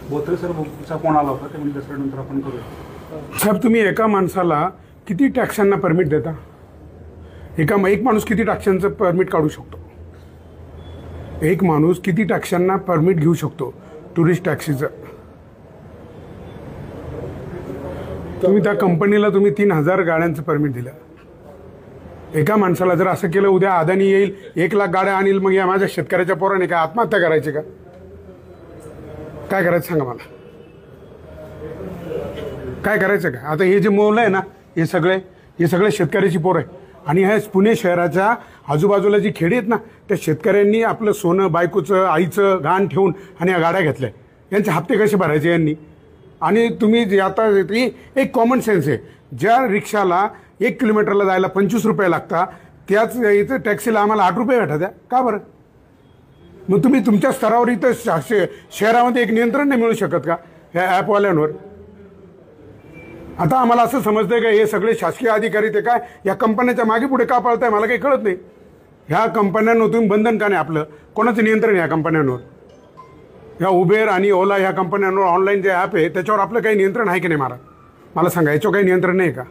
Botre sir phone आला होता, ते म्हणजे नंतर आपण करूया. साहेब, तुम्ही एका माणसाला किती टॅक्सांना परमिट देता? एक माणूस किती टॅक्सांचं परमिट काढू शकतो? एक माणूस किती टॅक्सांना परमिट घेऊ शकतो टुरिस्ट टॅक्सीचं? तुम्ही त्या कंपनीला 3000 गाड्यांचं परमिट दिलं. एका माणसाला जर असं केलं, उद्या अदानी येईल 1,00,000 गाड्या आणील, मग या माझ्या शेतकऱ्याच्या पोराने काय आत्महत्या करायची का? काय करायचं सांगा मला, काय करायचं का? आता हे जे मोल आहे ना, हे सगळे शेतकऱ्याची पोर आहे. आणि ह्या पुणे शहराच्या आजूबाजूला जी खेडी आहेत ना, त्या शेतकऱ्यांनी आपलं सोनं, बायकोचं, आईचं घाण ठेवून आणि या गाड्या घेतल्या. यांचे हप्ते कसे भरायचे यांनी? आणि तुम्ही आता एक कॉमन सेन्स आहे, ज्या रिक्षाला 1 किलोमीटरला जायला 25 रुपये लागतात, त्याच इथं टॅक्सीला आम्हाला 8 रुपये भेटत आहे. का बरं? मग तुम्ही तुमच्या स्तरावर इथं शहरामध्ये एक नियंत्रण नाही मिळू शकत का ह्या ॲपवाल्यांवर? आता आम्हाला असं समजतंय का हे सगळे शासकीय अधिकारी ते काय या कंपन्याच्या मागे पुढे का पळताय, मला काही कळत नाही. ह्या कंपन्यांवर तुम्ही बंधन का नाही? आपलं कोणाचं नियंत्रण या कंपन्यांवर? ह्या उबेर आणि ओला ह्या कंपन्यांवर ऑनलाईन जे ॲप आहे त्याच्यावर आपलं काही नियंत्रण आहे की नाही? मला सांगा, याच्यावर काही नियंत्रण नाही का?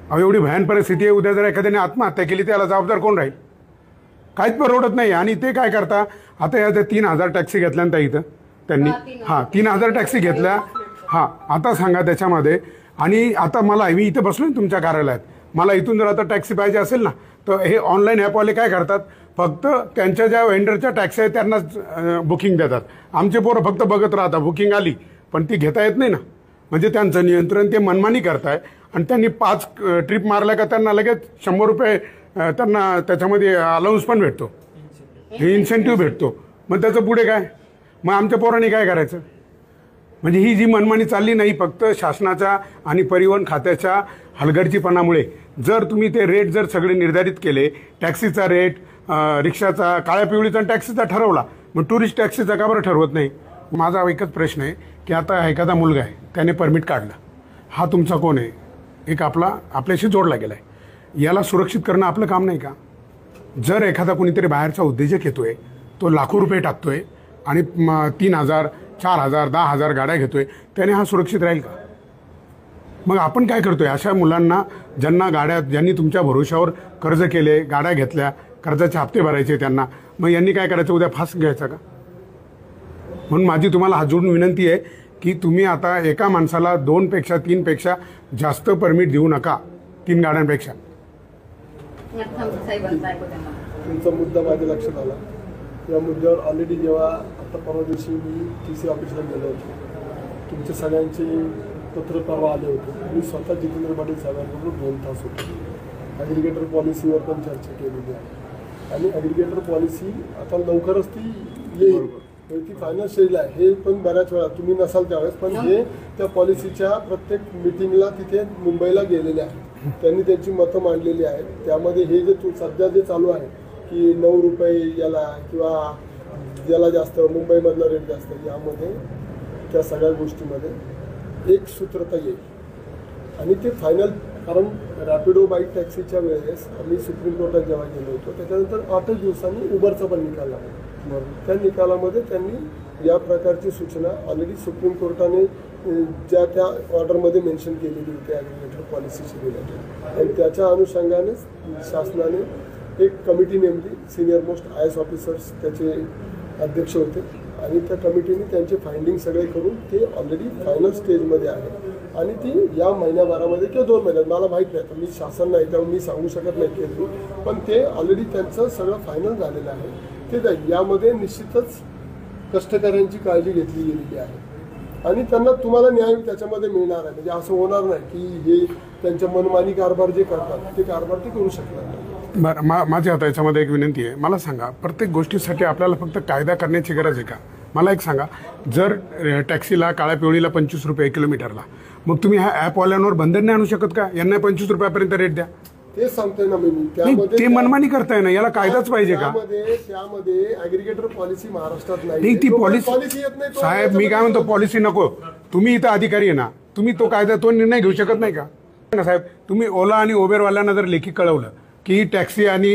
अहो, एवढी भयान परिस्थिती आहे, उद्या जर एखाद्याने आत्महत्या केली त्याला जबाबदार कोण राहील? काहीच परवडत नाही. आणि ते काय करता, आता या 3000 टॅक्सी घेतल्यानंतर इथं त्यांनी 3000 टॅक्सी घेतल्या. आता सांगा त्याच्यामध्ये, आणि आता मी इथं बसलो ना तुमच्या कार्यालयात, मला इथून जर आता टॅक्सी पाहिजे असेल ना, तर हे ऑनलाईन ॲपवाले काय करतात, फक्त त्यांच्या ज्या वेंडरच्या टॅक्सी आहेत त्यांनाच बुकिंग देतात. आमचे पोरं फक्त बघत राहतात, बुकिंग आली पण ती घेता येत नाही ना. म्हणजे त्यांचं नियंत्रण ते मनमानी करताय. आणि त्यांनी 5 ट्रिप मारल्या का त्यांना लगेच 100 रुपये त्यांना त्याच्यामध्ये अलाउन्स पण भेटतो, हे इन्सेंटिव्ह भेटतो. मग त्याचं पुढे काय? मग आमच्या पोरांनी काय करायचं? म्हणजे ही जी मनमानी चालली नाही, फक्त शासनाच्या आणि परिवहन खात्याच्या हलगर्जीपणामुळे. जर तुम्ही ते रेट जर सगळे निर्धारित केले, टॅक्सीचा रेट, रिक्षाचा, काळ्या पिवळीचा टॅक्सीचा ठरवला, मग टुरिस्ट टॅक्सीचा का बरं ठरवत नाही? माझा एकच प्रश्न आहे की आता एखादा मुलगा आहे, त्याने परमिट काढलं, हा तुमचा कोण आहे? एक आपल्याशी जोडला गेला आहे, याला सुरक्षित करणं आपलं काम नाही का? जर एखादा कोणीतरी बाहेरचा उद्योजक येतोय, तो लाखो रुपये टाकतोय आणि 3000, 4000, 10,000 गाड्या घेतोय, त्याने हा सुरक्षित राहील का? मग आपण काय करतोय? अशा मुलांना ज्यांनी तुमच्या भरोशावर कर्ज केले, गाड्या घेतल्या, कर्जाचे हप्ते भरायचे त्यांना, मग यांनी काय करायचं? उद्या फास घ्यायचा का? म्हणून माझी तुम्हाला हात जोडून विनंती आहे की तुम्ही आता एका माणसाला 2 पेक्षा 3 पेक्षा जास्त परमिट देऊ नका, 3 गाड्यांपेक्षा. तुमचा मुद्दा माझ्या लक्षात आला. या मुद्द्यावर ऑलरेडी जेव्हा आता परवा दिवशी मी TC ऑफिसला गेलो होतो, तुमच्या सगळ्यांचे पत्र परवा आले होते. मी स्वतः जितेंद्र पाटील साहेबांकडून 2 तास होतो. ॲग्रिगेटर पॉलिसीवर पण चर्चा केलेली आहे आणि ॲग्रिगेटर पॉलिसी आता लवकरच ती येईल, ती फायनल स्टेजला आहे. हे पण बऱ्याच वेळा तुम्ही नसाल त्यावेळेस, पण हे त्या पॉलिसीच्या प्रत्येक मिटिंगला तिथे मुंबईला गेलेले आहेत, त्यांनी त्यांची मतं मांडलेली आहेत. त्यामध्ये हे जे सध्या जे चालू आहे की 9 रुपये याला किंवा याला जास्त, मुंबईमधला रेट जास्त, यामध्ये त्या सगळ्या गोष्टीमध्ये एक सूत्रता येईल आणि ते फायनल. कारण रॅपिडो बाईक टॅक्सीच्या वेळेस आम्ही सुप्रीम कोर्टात जेव्हा गेलो होतो, त्याच्यानंतर 8 दिवसांनी उबरचा पण निकाल लागला. त्या निकालामध्ये त्यांनी या प्रकारची सूचना ऑलरेडी सुप्रीम कोर्टाने ज्या त्या ऑर्डरमध्ये मेन्शन केलेली होती ॲग्रिगेटर पॉलिसीची दिली, आणि त्याच्या अनुषंगाने शासनाने एक कमिटी नेमली. सिनियर मोस्ट IAS ऑफिसर्स त्याचे अध्यक्ष होते आणि त्या कमिटीने त्यांचे फाइंडिंग सगळे करून ते ऑलरेडी फायनल स्टेजमध्ये आहे. आणि ती या महिन्याभरामध्ये किंवा 2 महिन्यात, मला माहीत नाही, तर मी शासन नाही त्यामुळे मी सांगू शकत नाही की, पण ते ऑलरेडी त्यांचं सगळं फायनल झालेलं आहे. ते जाईल. यामध्ये निश्चितच कष्टकऱ्यांची काळजी घेतली गेलेली आहे आणि त्यांना तुम्हाला न्याय त्याच्यामध्ये मिळणार आहे. म्हणजे असं होणार नाही की हे त्यांच्या मनमानी कारभार जे करतात ते कारभार ते करू शकणार नाही. बरं, माझी आता याच्यामध्ये एक विनंती आहे. मला सांगा, प्रत्येक गोष्टीसाठी आपल्याला फक्त कायदा करण्याची गरज आहे का? मला एक सांगा, जर टॅक्सीला, काळ्या पिवळीला 25 रुपये किलोमीटरला, मग तुम्ही ह्या ॲपवाल्यांवर बंधन नाही आणू शकत का? यांना 25 रुपयापर्यंत रेट द्या. ते सांगतोय ना मी. त्यामध्ये ते मनमानी करताय ना, याला कायदाच पाहिजे का? त्यामध्ये ॲग्रिगेटर पॉलिसी महाराष्ट्रात नाही. ती पॉलिसी येत नाही. साहेब, मी काय म्हणतो, पॉलिसी नको. तुम्ही इथं अधिकारी आहे ना, तुम्ही तो कायदा, तो निर्णय घेऊ शकत नाही का? साहेब, तुम्ही ओला आणि उबेरवाल्यांना जर लेखी कळवलं की टॅक्सी आणि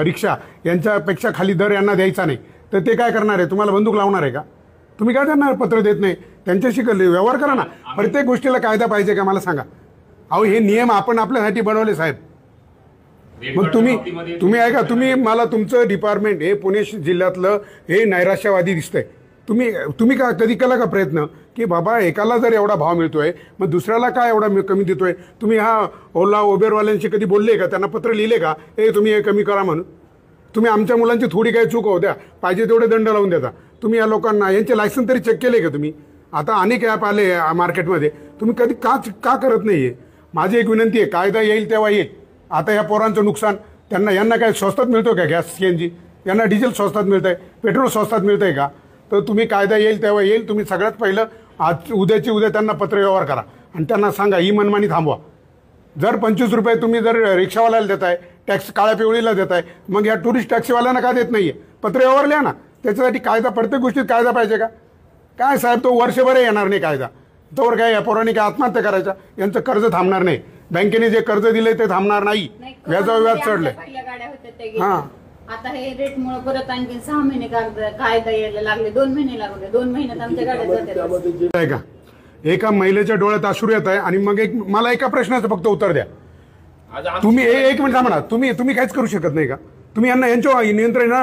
रिक्षा यांच्यापेक्षा खाली दर यांना द्यायचा नाही, तर ते काय करणार आहे? तुम्हाला बंदूक लावणार आहे का? तुम्ही काय त्यांना पत्र देत नाही? त्यांच्याशी व्यवहार करा ना. प्रत्येक गोष्टीला कायदा पाहिजे का मला सांगा? अहो हे नियम आपण आपल्यासाठी बनवले साहेब. मग तुम्ही ऐका, तुम्ही मला तुमचं डिपार्टमेंट हे पुणे जिल्ह्यातलं हे नैराश्यवादी दिसतंय. तुम्ही का कधी केला का प्रयत्न की बाबा एकाला जर एवढा भाव मिळतोय मग दुसऱ्याला काय एवढा कमी देतोय? तुम्ही हा ओला उबेरवाल्यांशी कधी बोलले का? त्यांना पत्र लिहिले का हे तुम्ही हे कमी करा म्हणून? तुम्ही आमच्या मुलांची थोडी काही चूक होऊ द्या, पाहिजे तेवढे दंड लावून देता. तुम्ही या लोकांना यांचे लायसन तरी चेक केले का तुम्ही? आता अनेक ॲप आले मार्केटमध्ये, तुम्ही कधी का करत नाही आहे? माझी एक विनंती आहे, कायदा येईल तेव्हा येईल. आता या पोरांचं नुकसान यांना काय स्वस्तात मिळतो का गॅस CNG? यांना डिझेल स्वस्तात मिळतंय, पेट्रोल स्वस्तात मिळतंय का? तर तुम्ही कायदा येईल तेव्हा येईल. तुम्ही सगळ्यात पहिलं आज उद्याची उद्या त्यांना पत्रव्यवहार करा आणि त्यांना सांगा ही मनमानी थांबवा. जर 25 रुपये तुम्ही जर रिक्षावाल्याला देताय, टॅक्स काळ्या पिवळीला देताय, मग या टुरिस्ट टॅक्सीवाल्यांना का देत नाही आहे? पत्रव्यवहार लिहा ना. त्याच्यासाठी कायदा, प्रत्येक गोष्टीत कायदा पाहिजे का? काय साहेब, तो वर्षभर येणार नाही कायदा. तोवर काय या पोरांनी काय आत्महत्या करायच्या? यांचं कर्ज थांबणार नाही. बँकेने जे कर्ज दिले ते थांबणार नाही. व्याजावर व्याज चढले. हां, आता हे रेटमुळे परत आणखी 6 महिने कायदा यायला लागले. 2 महिने लागले. 2 महिन्यात आमच्या गाड्या जातात. आहे का? एका महिलेच्या डोळ्यात अश्रू येत आहे आणि मग मला एका प्रश्नाचं फक्त उत्तर द्या. तुम्ही एक मिनिट थांबा ना. तुम्ही काहीच करू शकत नाही का? तुम्ही यांच्या नियंत्रण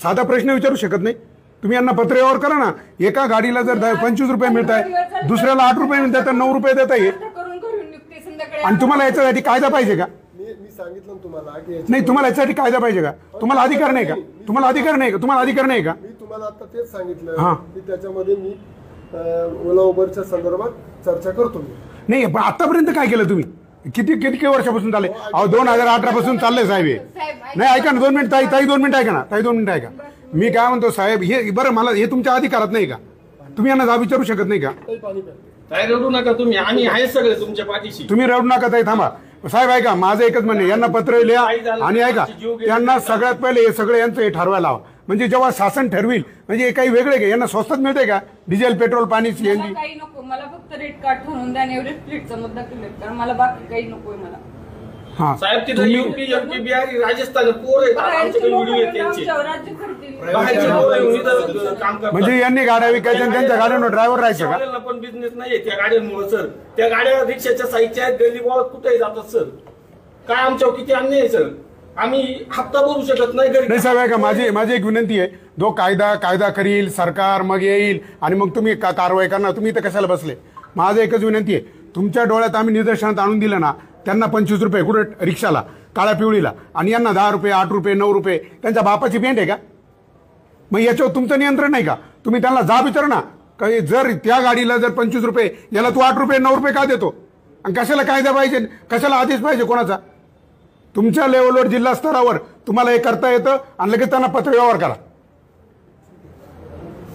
साधा प्रश्न विचारू शकत नाही? तुम्ही यांना पत्रव्यवहार करा ना. एका गाडीला जर 25 रुपये मिळत आहे, दुसऱ्याला 8 रुपये मिळतात, तर 9 रुपये देता येईल. आणि तुम्हाला याच्यासाठी कायदा पाहिजे का? मी सांगितलं तुम्हाला की नाही, तुम्हाला याच्यासाठी कायदा पाहिजे का? तुम्हाला अधिकार नाही का? तुम्हाला अधिकार नाही का? मी तुम्हाला आता तेच सांगितलं की त्याच्यामध्ये मी ओला उबरच्या संदर्भात चर्चा करतो. नाही, पण आतापर्यंत काय केलं तुम्ही? किती वर्षापासून चालले? अहो 2018 पासून चाललंय साहेब हे. नाही, ऐका ना 2 मिनिट. ताई 2 मिनिट ऐका ना. ताई 2 मिनिट ऐका. मी काय म्हणतो साहेब, हे बरं, मला हे तुमच्या अधिकारात नाही का? तुम्ही यांना जाब विचारू शकत नाही का? काय रडू नका तुम्ही, आम्ही आहे सगळे तुमच्या पाठीशी. तुम्ही रडू नका ताई, थांबा साहेब. ऐका, माझं एकच म्हणणे, यांना पत्र लिहा आणि ऐका, त्यांना सगळ्यात पहिले हे सगळं यांचं हे ठरवायला हवं. म्हणजे जेव्हा शासन ठरविल, म्हणजे काही वेगळे का? यांना स्वस्तात मिळते का डिझेल, पेट्रोल, पाणी, CNG? काही नको मला, फक्त रेट कार्ड ठरवून द्या. एवढेच फ्लीटचा मुद्दा क्लिअर करा मला, बाकी काही नकोय मला. हा साहेब, तिथं UP, MP, बिहारी, राजस्थान पोर आहेत. आमच्याकडे व्हिडिओ आहेत त्यांचे. बाहेरचे पोरं येऊन इथं काम करतात. म्हणजे यांनी गाड्या विकायच्या आणि त्यांच्या गाड्यांवर ड्रायव्हर राहायचं का? रिक्षावाल्यांना पण बिझनेस नाहीये त्या गाड्यांमुळे सर. त्या गाड्या रिक्षाच्या साईडच्या आहेत, गल्ली बोळात कुठेही जातात सर. काय आमच्यावर किती अन्याय आहे सर. आम्ही हप्ता भरू शकत नाही घरी. नाही साहेब, ऐका, माझी एक विनंती आहे. जो कायदा करील सरकार, मग येईल आणि मग तुम्ही कारवाई करणार. तुम्ही इथं कशाला बसले? माझं एकच विनंती आहे, तुमच्या डोळ्यात आम्ही निदर्शनात आणून दिलं ना, त्यांना 25 रुपये कुठे रिक्षाला, काळ्या पिवळीला, आणि यांना 10 रुपये, 8 रुपये, 9 रुपये, त्यांच्या बापाची पेंट आहे का? मग याच्यावर तुमचं नियंत्रण नाही का? तुम्ही त्यांना जाब विचारा ना, काही जर त्या गाडीला जर 25 रुपये, याला तू 8 रुपये, 9 रुपये का देतो? आणि कशाला कायदा पाहिजे? कशाला आदेश पाहिजे कोणाचा? तुमच्या लेवलवर, जिल्हा स्तरावर तुम्हाला हे करता येतं आणि लगेच त्यांना पत्रव्यवहार करा.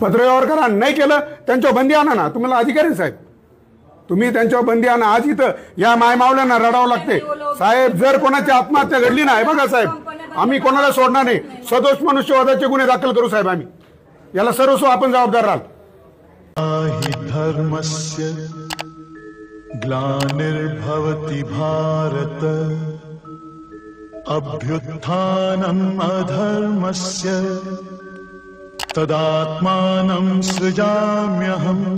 पत्रव्यवहार करा. नाही केलं त्यांच्यावर बंदी आणा ना. तुम्हाला अधिकार आहे साहेब, तुम्ही त्यांच्यावर बंदी आणा. आज इथं या मायमावल्यांना रडावं लागते साहेब. जर कोणाची आत्महत्या घडली ना, हे बघा साहेब, आम्ही कोणाला सोडणार नाही. सदोष मनुष्यवधाचे गुन्हे दाखल करू साहेब आम्ही. याला सर्वस्व आपण जबाबदार राहाल. धर्मस्य ग्लानिर्भवति भारत, अभ्युत्थानम् अधर्मस्य तदात्मानं सृजाम्यहम्.